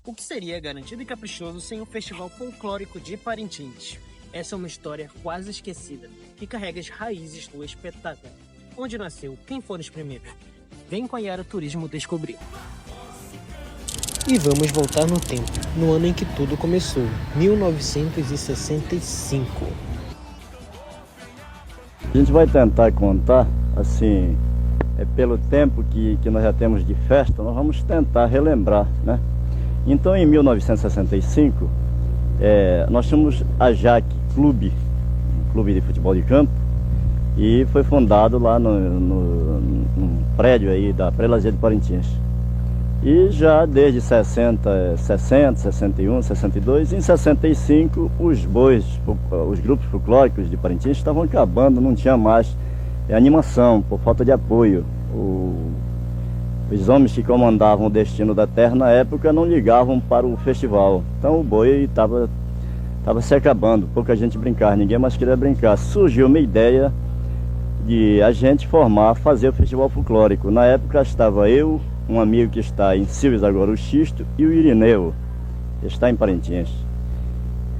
O que seria Garantido e Caprichoso sem o Festival Folclórico de Parintins? Essa é uma história quase esquecida, que carrega as raízes do espetáculo. Onde nasceu? Quem foram os primeiros? Vem com a Yara Turismo descobrir. E vamos voltar no tempo, no ano em que tudo começou, 1965. A gente vai tentar contar, assim, pelo tempo que nós já temos de festa, nós vamos tentar relembrar, né? Então, em 1965, nós tínhamos a Jaque Clube, um clube de futebol de campo, e foi fundado lá num prédio aí da Prelasia de Parintins. E já desde 60, 61, 62, em 65, os grupos folclóricos de Parintins estavam acabando, não tinha mais animação, por falta de apoio. Os homens que comandavam o destino da terra na época não ligavam para o festival. Então o boi estava se acabando, pouca gente brincava, ninguém mais queria brincar. Surgiu uma ideia de a gente fazer o festival folclórico. Na época estava eu, um amigo que está em Silves agora, o Xisto, e o Irineu, que está em Parintins.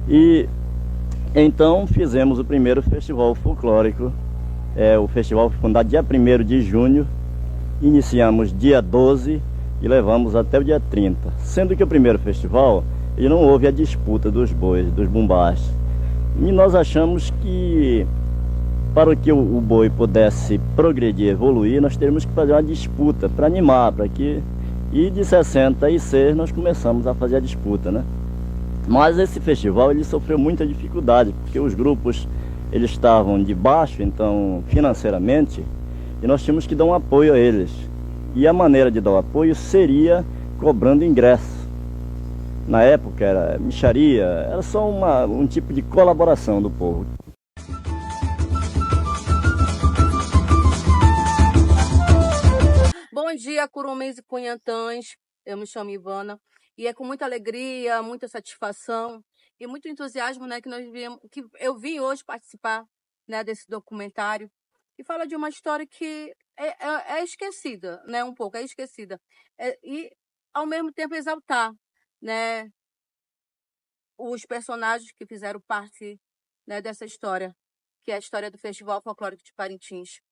E então fizemos o primeiro festival folclórico, o festival foi fundado dia 1º de junho, iniciamos dia 12 e levamos até o dia 30. Sendo que o primeiro festival, ele não houve a disputa dos bois, dos bumbás. E nós achamos que para que o boi pudesse progredir, evoluir, nós teríamos que fazer uma disputa para animar, E de 66 nós começamos a fazer a disputa, né? Mas esse festival ele sofreu muita dificuldade, porque os grupos eles estavam de baixo, então financeiramente, e nós tínhamos que dar um apoio a eles. E a maneira de dar o apoio seria cobrando ingresso. Na época era mixaria, era só um tipo de colaboração do povo. Bom dia, curumins e cunhantãs. Eu me chamo Ivana e é com muita alegria, muita satisfação e muito entusiasmo, né, que eu vim hoje participar, né, desse documentário que fala de uma história que é esquecida, né, um pouco, é esquecida. E, ao mesmo tempo, exaltar, né, os personagens que fizeram parte, né, dessa história, que é a história do Festival Folclórico de Parintins.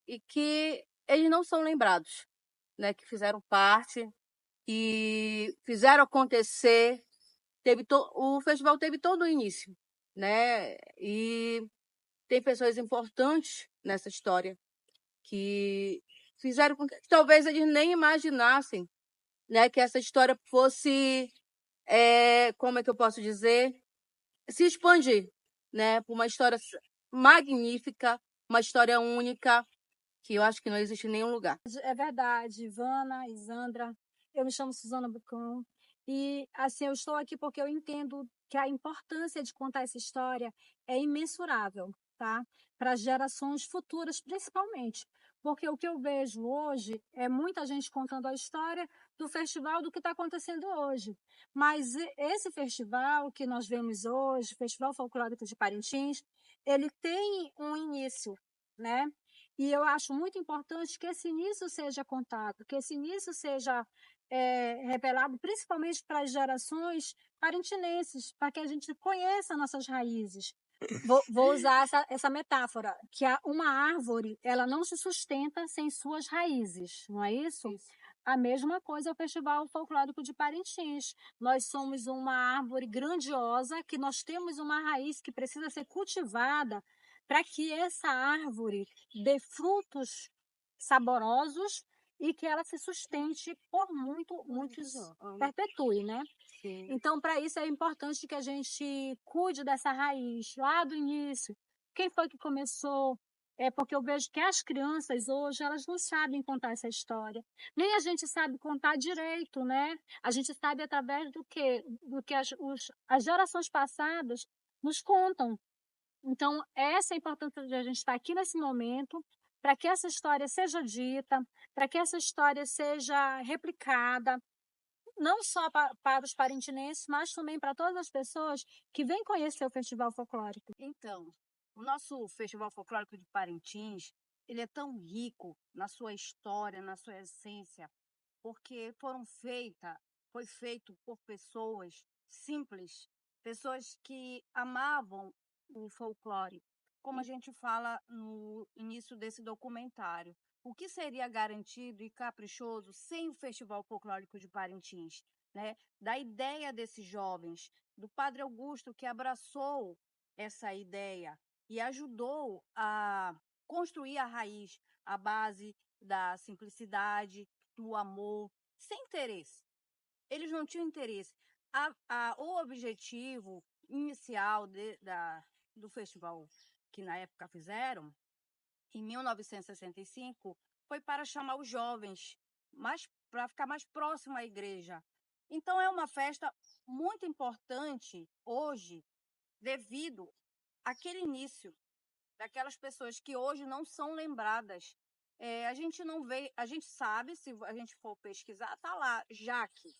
E que eles não são lembrados, né, que fizeram parte e fizeram acontecer. O festival teve todo o início, né? E tem pessoas importantes nessa história que fizeram com que talvez eles nem imaginassem, né, que essa história fosse, como é que eu posso dizer, se expandir, né, por uma história magnífica, uma história única, que eu acho que não existe em nenhum lugar. É verdade, Ivana, Isandra. Eu me chamo Suzana Bucão e assim eu estou aqui porque eu entendo que a importância de contar essa história é imensurável, tá? Para gerações futuras, principalmente, porque o que eu vejo hoje é muita gente contando a história do festival do que está acontecendo hoje. Mas esse festival que nós vemos hoje, Festival Folclórico de Parintins, ele tem um início, né? E eu acho muito importante que esse início seja contado, que esse início seja revelado principalmente para as gerações parintinenses, para que a gente conheça nossas raízes. Vou usar essa metáfora, que uma árvore ela não se sustenta sem suas raízes, não é isso? Isso. A mesma coisa é o Festival Folclórico de Parintins. Nós somos uma árvore grandiosa, que nós temos uma raiz que precisa ser cultivada para que essa árvore dê frutos saborosos e que ela se sustente por muitos perpetue, né? Sim. Então, para isso é importante que a gente cuide dessa raiz lá do início. Quem foi que começou? É porque eu vejo que as crianças hoje, elas não sabem contar essa história. Nem a gente sabe contar direito, né? A gente sabe através do quê? Do que as gerações passadas nos contam. Então, essa é a importância de a gente estar aqui nesse momento, para que essa história seja dita, para que essa história seja replicada, não só para os parintinenses, mas também para todas as pessoas que vêm conhecer o Festival Folclórico. Então, o nosso Festival Folclórico de Parintins, ele é tão rico na sua história, na sua essência, porque foram feitas foi feito por pessoas simples, pessoas que amavam o folclore. Como a gente fala no início desse documentário, o que seria garantido e caprichoso sem o Festival Folclórico de Parintins, né? Da ideia desses jovens, do Padre Augusto, que abraçou essa ideia e ajudou a construir a raiz, a base da simplicidade, do amor, sem interesse. Eles não tinham interesse. O objetivo inicial do festival que na época fizeram, em 1965, foi para chamar os jovens, para ficar mais próximo à igreja. Então é uma festa muito importante hoje, devido àquele início daquelas pessoas que hoje não são lembradas. A gente não vê, a gente sabe, se a gente for pesquisar, tá lá, Jaque,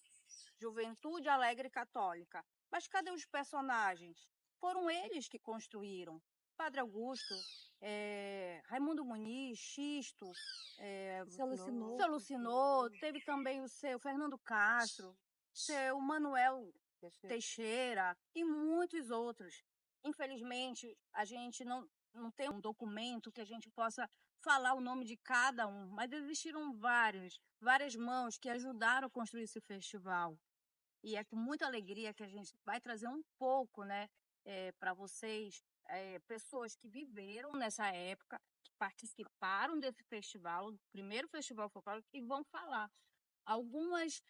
Juventude Alegre Católica. Mas cadê os personagens? Foram eles que construíram. Padre Augusto, Raimundo Muniz, Xisto, seu Lucinô, teve também o seu Fernando Castro, seu Manuel Teixeira e muitos outros. Infelizmente, a gente não tem um documento que a gente possa falar o nome de cada um, mas existiram várias mãos que ajudaram a construir esse festival. E é com muita alegria que a gente vai trazer um pouco, né, para vocês, pessoas que viveram nessa época, que participaram desse festival, do primeiro festival folclórico, e vão falar algumas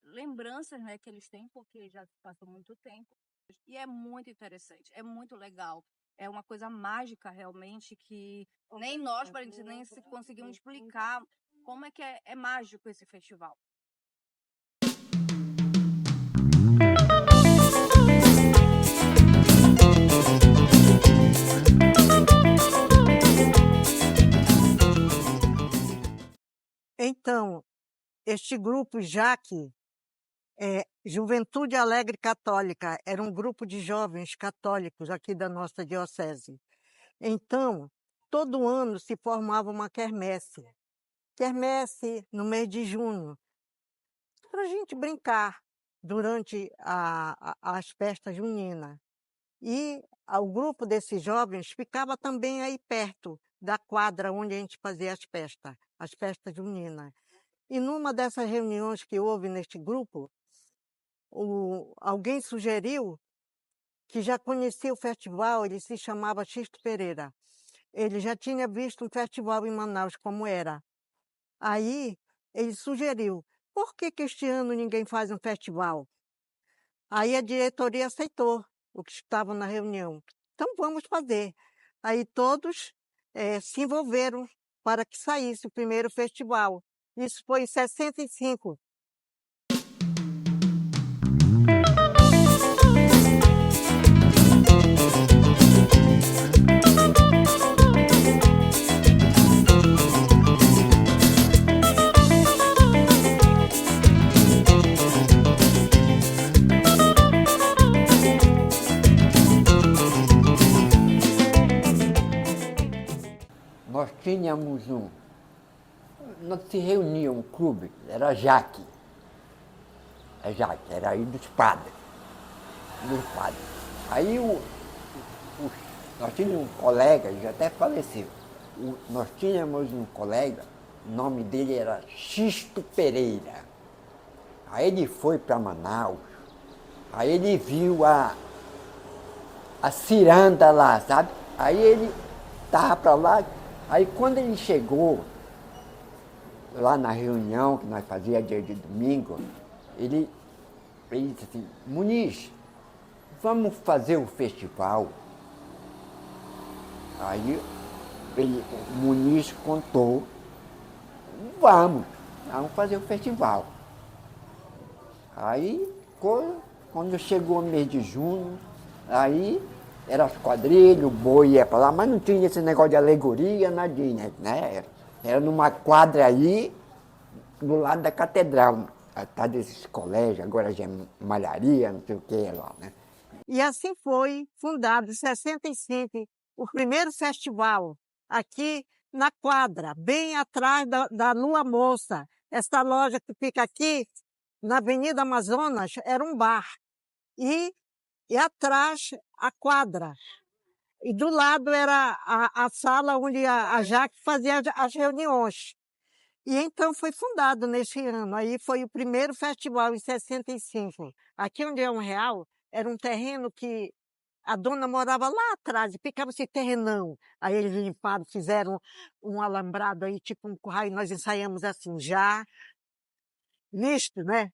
lembranças, né, que eles têm, porque já passou muito tempo. E é muito interessante, é muito legal. É uma coisa mágica, realmente, que nem nós, nem se conseguimos explicar como é que é mágico esse festival. Então, este grupo Jaque, Juventude Alegre Católica, era um grupo de jovens católicos aqui da nossa diocese. Então, todo ano se formava uma quermesse no mês de junho, para a gente brincar durante as festas juninas. E o grupo desses jovens ficava também aí perto da quadra onde a gente fazia as festas juninas. E numa dessas reuniões que houve neste grupo, alguém sugeriu que já conhecia o festival, ele se chamava Xisto Pereira. Ele já tinha visto um festival em Manaus como era. Aí ele sugeriu, por que este ano ninguém faz um festival? Aí a diretoria aceitou o que estava na reunião. Então vamos fazer. Aí todos se envolveram para que saísse o primeiro festival. Isso foi em 65. Nós tínhamos nós se reunia um clube, era Jaque. Jaque, era aí dos padres. Aí nós tínhamos um colega, ele já até faleceu. Nós tínhamos um colega, o nome dele era Xisto Pereira. Aí ele foi para Manaus, aí ele viu a ciranda lá, sabe? Aí ele estava para lá, aí quando ele chegou, lá na reunião que nós fazíamos dia de domingo, ele disse assim, Muniz, vamos fazer o festival. Aí o Muniz contou, vamos fazer o festival. Aí, quando chegou o mês de junho, aí era as quadrilhas, o boi ia para lá, mas não tinha esse negócio de alegoria, nadinha, né? Era numa quadra aí, do lado da catedral, atrás desses colégios, agora já é malharia, não sei o que lá, né? E assim foi fundado em 65 o primeiro festival, aqui na quadra, bem atrás da Lua Moça. Essa loja que fica aqui na Avenida Amazonas era um bar. E atrás a quadra. E do lado era a sala onde a Jaque fazia as reuniões. E então foi fundado nesse ano. Aí foi o primeiro festival, em 65. Aqui onde é um real, era um terreno que a dona morava lá atrás, e ficava esse terrenão. Aí eles limparam, fizeram um alambrado aí, tipo um curral, e nós ensaiamos assim, já nisto, né?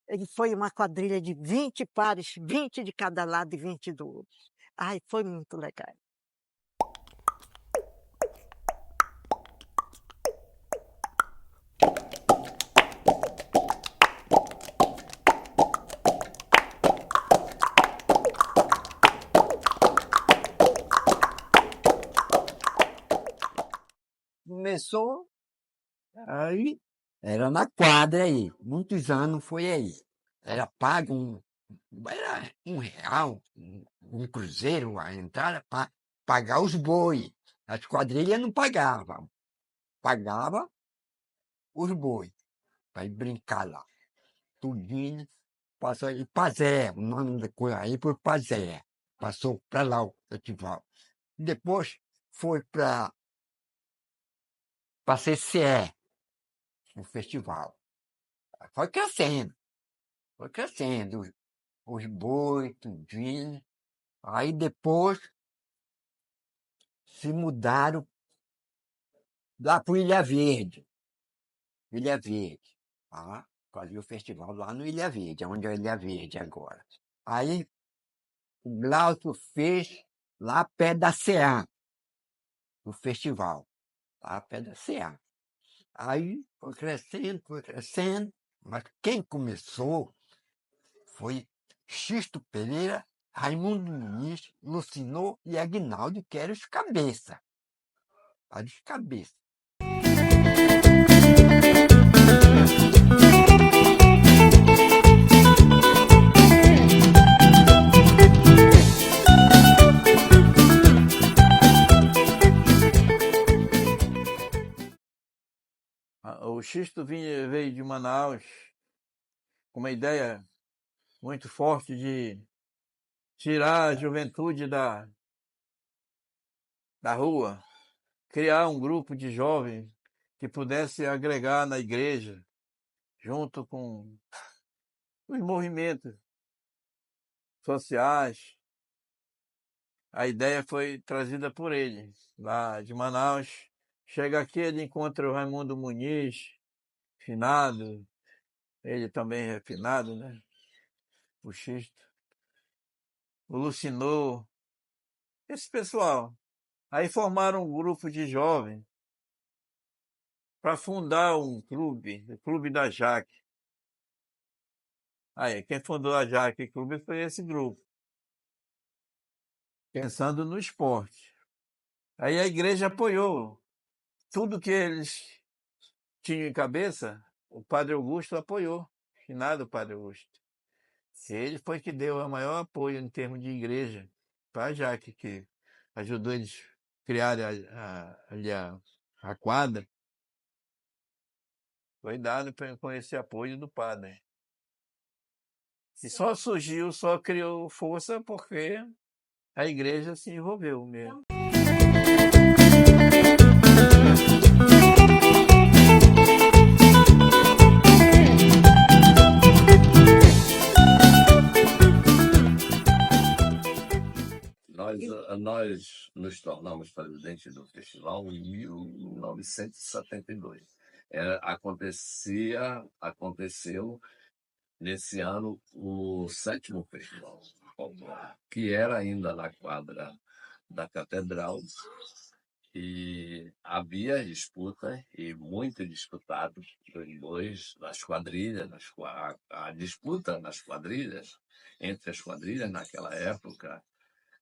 Ele foi uma quadrilha de 20 pares, 20 de cada lado e 20 do outro. Ai, foi muito legal. Começou, aí era na quadra aí, muitos anos foi aí. Era pago era R$ 1, um cruzeiro a entrada para pagar os boi. As quadrilhas não pagavam, pagava os boi para ir brincar lá. Tudinho, passou aí, Pazé, o nome da coisa aí foi Pazé. Passou para lá o festival. Depois foi para CCE, o festival. Foi crescendo, os boi, tudinho. Aí depois se mudaram lá para Ilha Verde. Ilha Verde. Tá? Fazia o festival lá no Ilha Verde, onde é Ilha Verde agora. Aí o Glaucio fez lá pé da CEA, o festival. Lá pé da CEA. Aí foi crescendo, mas quem começou foi Xisto Pereira, Raimundo Muniz, Lucinô e Aguinaldo, que eram os cabeça. Os cabeça. O Xisto veio de Manaus com uma ideia muito forte de tirar a juventude da rua, criar um grupo de jovens que pudesse agregar na igreja, junto com os movimentos sociais. A ideia foi trazida por ele, lá de Manaus. Chega aqui, ele encontra o Raimundo Muniz, finado, ele também é finado, né? O Xisto, o Lucinô, esse pessoal. Aí formaram um grupo de jovens para fundar um clube, o Clube da Jaque. Aí, quem fundou a Jaque Clube foi esse grupo, pensando no esporte. Aí a igreja apoiou tudo que eles tinham em cabeça, o Padre Augusto apoiou, finado Padre Augusto. Ele foi que deu o maior apoio em termos de igreja para a Jaque, que ajudou eles a criarem ali a quadra. Foi dado com esse apoio do padre. E só surgiu, só criou força porque a igreja se envolveu mesmo. Nós nos tornamos presidente do festival em 1972. Aconteceu nesse ano o 7º festival, que era ainda na quadra da Catedral, e havia disputa, e muito disputado, dos bois, nas quadrilhas, a disputa nas quadrilhas, entre as quadrilhas naquela época,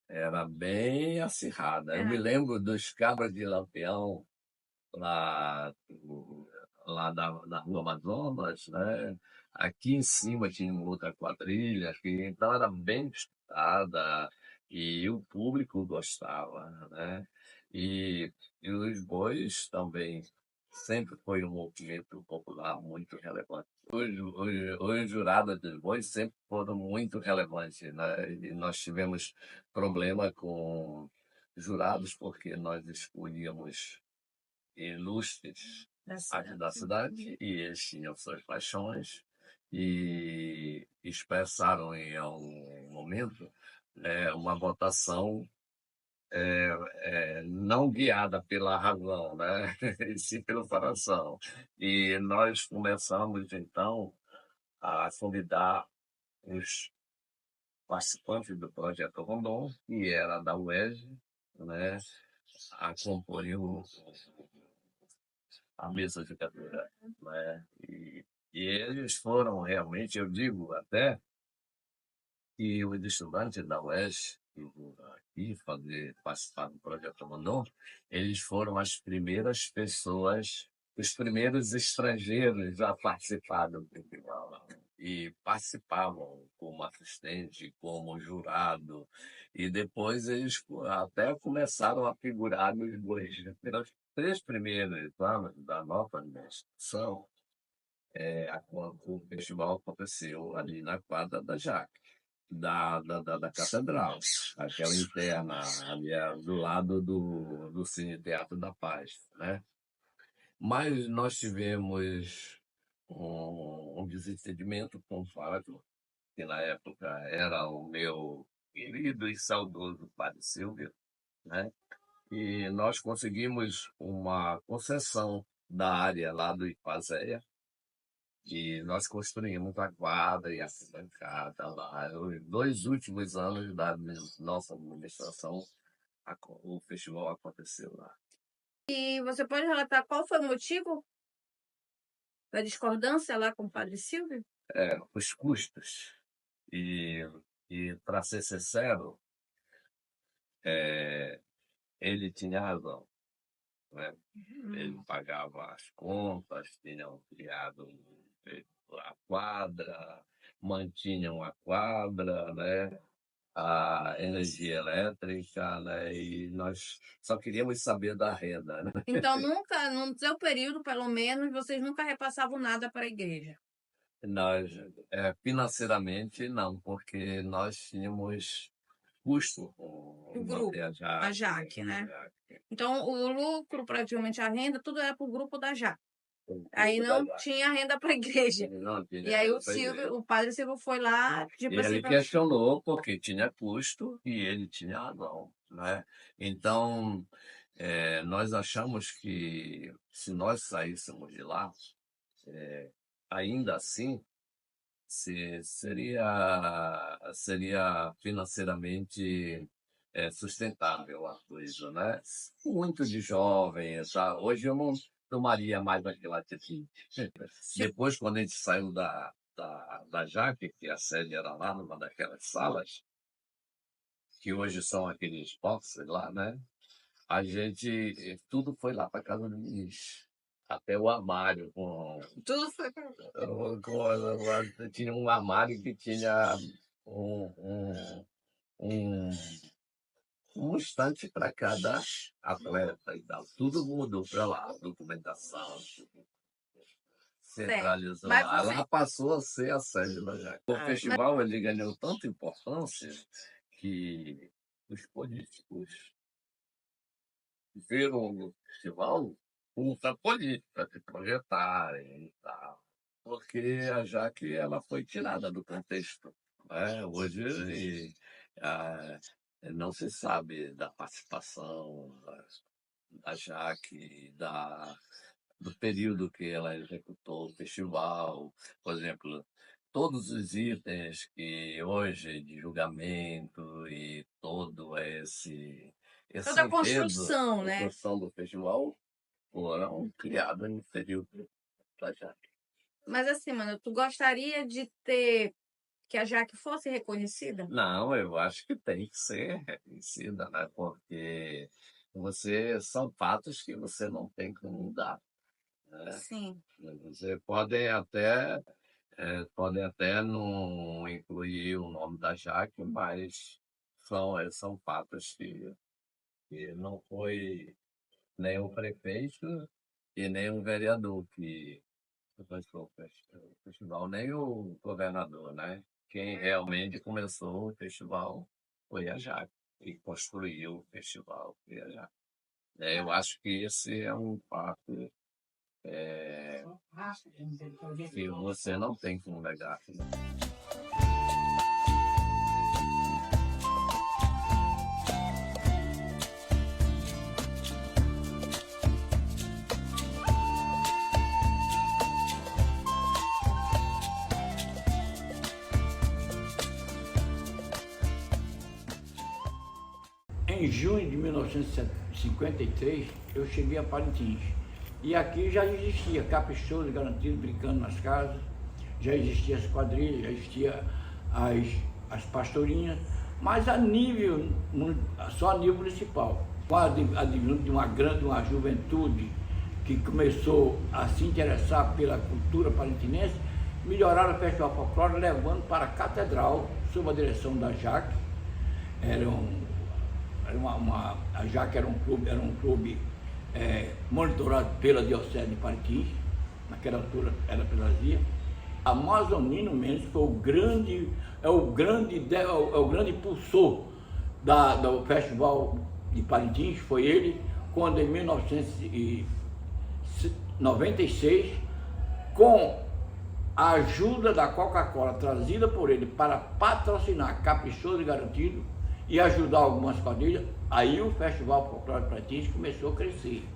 era bem acirrada. Eu me lembro dos cabras de Lampião, lá na Rua Amazonas, né? Aqui em cima tinha outra quadrilha, então era bem disputada e o público gostava, né? E os bois também sempre foi um movimento popular muito relevante. Os jurados dos bois sempre foram muito relevantes, né? E nós tivemos problema com jurados porque nós escolhíamos ilustres aqui da cidade e eles tinham suas paixões e expressaram em algum momento uma votação não guiada pela razão, né? E sim pelo coração. E nós começamos, então, a convidar os participantes do Projeto Rondon, que era da UERJ, né? A compor a mesa jogadora, né? E eles foram realmente, eu digo até, que os estudantes da UERJ, aqui participar do Projeto Rondon, eles foram as primeiras pessoas, os primeiros estrangeiros a participar do festival. E participavam como assistente, como jurado, e depois eles até começaram a figurar nos dois. Pelos 3 primeiros anos da nova administração, o festival aconteceu ali na quadra da Jaque da Catedral, aquela interna, ali do lado do Cine Teatro da Paz, né? Mas nós tivemos um desentendimento com o Fábio, que na época era o meu querido e saudoso Padre Silvio, né? E nós conseguimos uma concessão da área lá do Ipazéia, e nós construímos a quadra e a arquibancada lá. Os 2 últimos anos da nossa administração, o festival aconteceu lá. E você pode relatar qual foi o motivo da discordância lá com o Padre Silvio? Os custos. E para ser sincero, ele tinha razão, né? Ele pagava as contas, tinham criado a quadra, mantinham a quadra, né? A energia elétrica, né? E nós só queríamos saber da renda, né? Então, nunca, no seu período, pelo menos, vocês nunca repassavam nada para a igreja. Nós, financeiramente, não, porque nós tínhamos custo com O grupo, a Jaque, né? Então, o lucro, praticamente a renda, tudo era para o grupo da Jaque. Aí não tinha renda para a igreja. Não tinha E aí renda pra igreja. o Padre Silvio foi lá, tipo E assim, ele questionou porque tinha custo e ele tinha razão, né? Então, nós achamos que se nós saíssemos de lá, ainda assim, seria financeiramente sustentável a coisa, né? Muito de jovem, tá? Hoje eu não tomaria mais aquela atitude. Depois, quando a gente saiu da Jaque, que a sede era lá numa daquelas salas, que hoje são aqueles boxes lá, né? A gente, tudo foi lá para casa do ministro. Até o armário tudo foi tinha um armário que tinha um, um estante para cada atleta e tal. Tudo mudou para lá, documentação, centralizou Mas lá. Ela passou a ser a sede da Jaque. O festival ele ganhou tanta importância que os políticos viram no festival uma política de projetarem e tal, porque a Jaque ela foi tirada do contexto, né? Hoje não se sabe da participação da Jaque, do período que ela executou o festival, por exemplo, todos os itens que hoje de julgamento e todo toda a enredo, construção, a né? construção do festival foram criados no período da Jaque. Mas assim, mano, tu gostaria de ter que a Jaque fosse reconhecida? Não, eu acho que tem que ser reconhecida, né? Porque são fatos que você não tem como mudar, né? Sim. Você podem até não incluir o nome da Jaque, mas são fatos que não foi nem o prefeito e nem o vereador que começou o festival, nem o governador, né? Quem realmente começou o festival foi a Jaque, e construiu o festival foi a Jaque. Eu acho que esse é um fato que você não tem como negar, né? Em junho de 1953, eu cheguei a Parintins. E aqui já existia caprichoso garantido brincando nas casas, já existia as quadrilhas, já existia as pastorinhas, mas só a nível municipal. Com a advento de uma juventude que começou a se interessar pela cultura parintinense, melhoraram o Festival Folclórico, levando para a Catedral, sob a direção da Jaque. A Jaque era um clube monitorado pela Diocese de Parintins, naquela altura era pela Zia. Amazonino Mendes foi o grande impulsor do Festival de Parintins, foi ele, quando em 1996, com a ajuda da Coca-Cola trazida por ele para patrocinar Caprichoso e Garantido e ajudar algumas quadrilhas, aí o Festival Folclórico Parintins começou a crescer.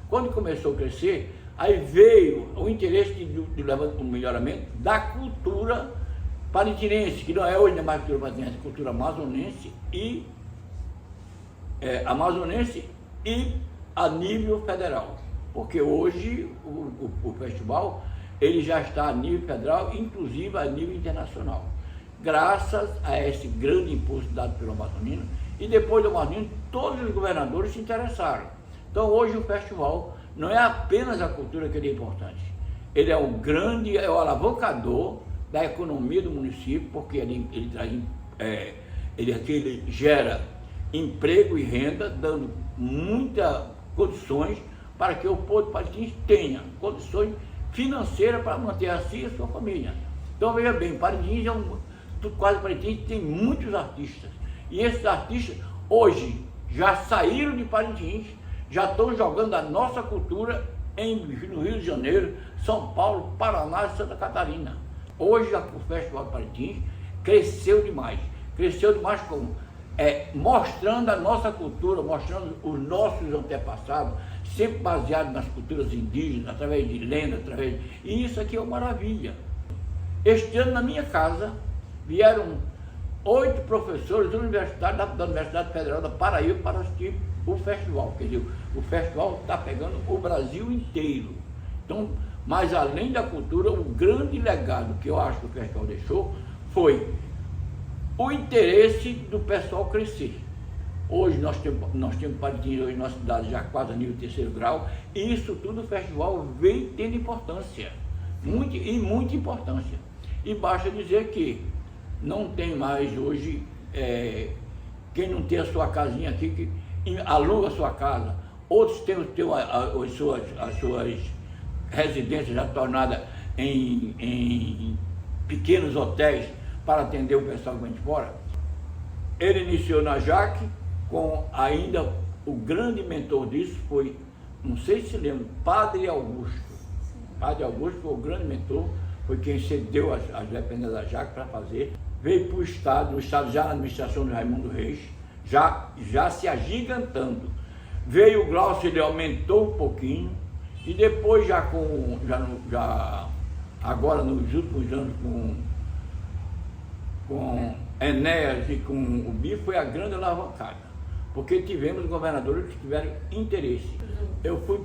Quando começou a crescer, aí veio o interesse de levar o melhoramento da cultura parintinense, que não é hoje mais cultura parintinense, cultura amazonense e a nível federal. Porque hoje o festival ele já está a nível federal, inclusive a nível internacional. Graças a esse grande impulso dado pelo Amazonino, e depois do Amazonino, todos os governadores se interessaram. Então hoje o festival não é apenas a cultura que ele é importante, ele é o alavancador da economia do município, porque ele gera emprego e renda, dando muitas condições para que o povo de Parintins tenha condições financeiras para manter a si e a sua família. Então veja bem, Parintins quase Parintins tem muitos artistas, e esses artistas hoje já saíram de Parintins, já estão jogando a nossa cultura no Rio de Janeiro, São Paulo, Paraná e Santa Catarina. Hoje o Festival de Parintins cresceu demais como? Mostrando a nossa cultura, mostrando os nossos antepassados, sempre baseado nas culturas indígenas, através de lendas, e isso aqui é uma maravilha. Este ano na minha casa vieram 8 professores universitários da Universidade Federal da Paraíba para assistir o festival. Quer dizer, o festival está pegando o Brasil inteiro. Então, mas além da cultura, o grande legado que eu acho que o festival deixou foi o interesse do pessoal crescer. Hoje nós temos Parintins, hoje nossa cidade já quase a nível 3º grau, e isso tudo o festival vem tendo importância, muita importância. E basta dizer que não tem mais hoje, quem não tem a sua casinha aqui, que aluga a sua casa, outros têm as suas residências já tornadas em pequenos hotéis para atender o pessoal que vem de fora. Ele iniciou na Jaque, com ainda o grande mentor disso foi, não sei se lembra, Padre Augusto. Padre Augusto foi o grande mentor, foi quem cedeu as dependências da Jaque para fazer. Veio para o Estado já na administração do Raimundo Reis, já se agigantando. Veio o Glaucio, ele aumentou um pouquinho, e depois agora nos últimos anos com Enéas e com o Bi, foi a grande alavancada, porque tivemos governadores que tiveram interesse. Eu fui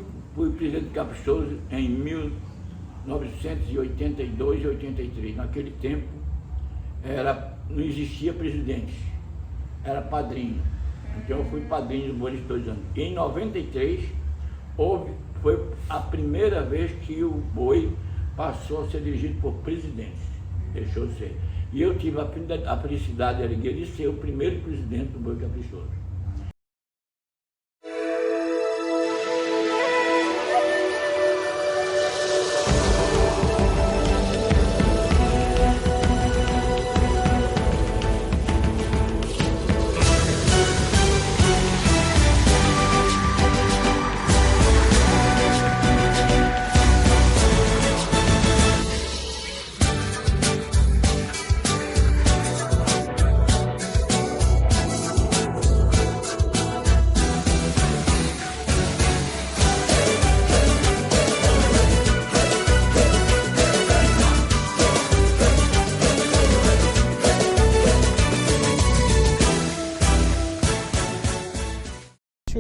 presidente de Caprichoso em 1982 e 83. Naquele tempo não existia presidente, era padrinho. Então eu fui padrinho do Boi de 2 anos. E em 93 foi a primeira vez que o Boi passou a ser dirigido por presidente, deixou de ser. E eu tive a felicidade e a alegria de ser o primeiro presidente do Boi Caprichoso.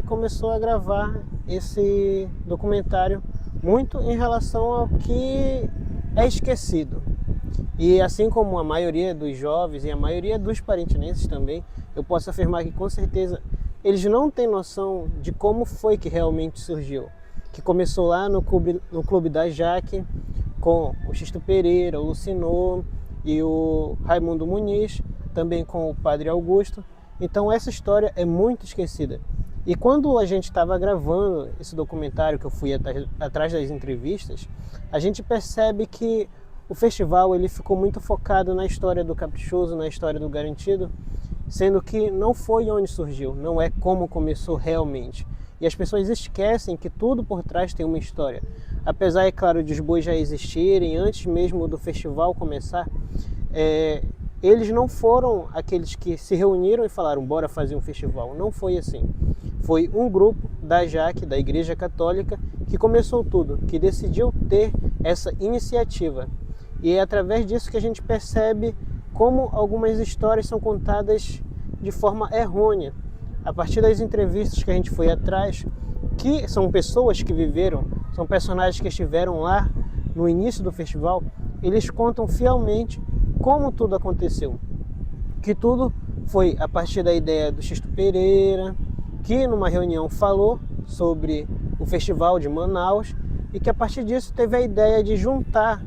começou a gravar esse documentário muito em relação ao que é esquecido. E assim como a maioria dos jovens e a maioria dos parintinenses também, eu posso afirmar que com certeza eles não têm noção de como foi que realmente surgiu. Que começou lá no Clube da Jaque, com o Xisto Pereira, o Lucinô e o Raimundo Muniz, também com o Padre Augusto. Então essa história é muito esquecida. E quando a gente estava gravando esse documentário, que eu fui atrás das entrevistas, a gente percebe que o festival ele ficou muito focado na história do Caprichoso, na história do Garantido, sendo que não foi onde surgiu, não é como começou realmente. E as pessoas esquecem que tudo por trás tem uma história. Apesar, é claro, de os bois já existirem, antes mesmo do festival começar, eles não foram aqueles que se reuniram e falaram, bora fazer um festival. Não foi assim. Foi um grupo da Jaque, da Igreja Católica, que começou tudo, que decidiu ter essa iniciativa. E é através disso que a gente percebe como algumas histórias são contadas de forma errônea. A partir das entrevistas que a gente foi atrás, que são pessoas que viveram, são personagens que estiveram lá no início do festival, eles contam fielmente como tudo aconteceu. Que tudo foi a partir da ideia do Xisto Pereira, que numa reunião falou sobre o festival de Manaus e que a partir disso teve a ideia de juntar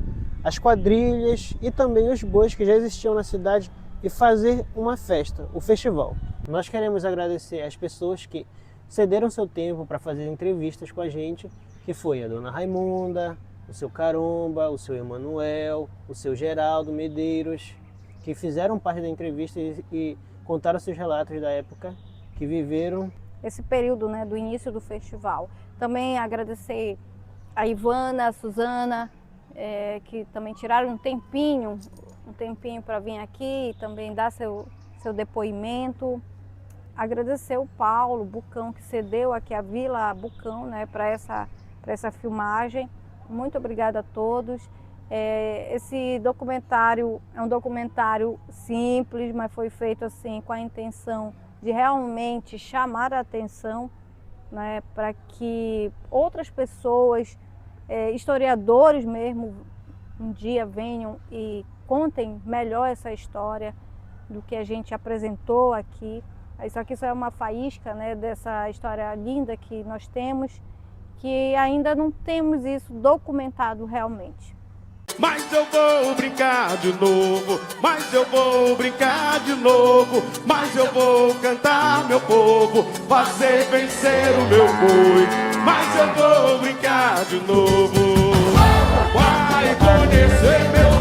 as quadrilhas e também os bois que já existiam na cidade e fazer uma festa, o festival. Nós queremos agradecer às pessoas que cederam seu tempo para fazer entrevistas com a gente, que foi a dona Raimunda, o seu Caromba, o seu Emanuel, o seu Geraldo Medeiros, que fizeram parte da entrevista e contaram seus relatos da época que viveram. Esse período, né, do início do festival. Também agradecer a Ivana, a Suzana, que também tiraram um tempinho para vir aqui e também dar seu depoimento. Agradecer o Paulo Bucão, que cedeu aqui a Vila Bucão, né, para essa filmagem. Muito obrigada a todos. Esse documentário é um documentário simples, mas foi feito assim com a intenção de realmente chamar a atenção, né, para que outras pessoas, historiadores mesmo, um dia venham e contem melhor essa história do que a gente apresentou aqui. Isso aqui só é uma faísca, né, dessa história linda que nós temos, que ainda não temos isso documentado realmente. Mas eu vou brincar de novo, mas eu vou brincar de novo, mas eu vou cantar meu povo, fazer vencer o meu boi. Mas eu vou brincar de novo, vai conhecer meu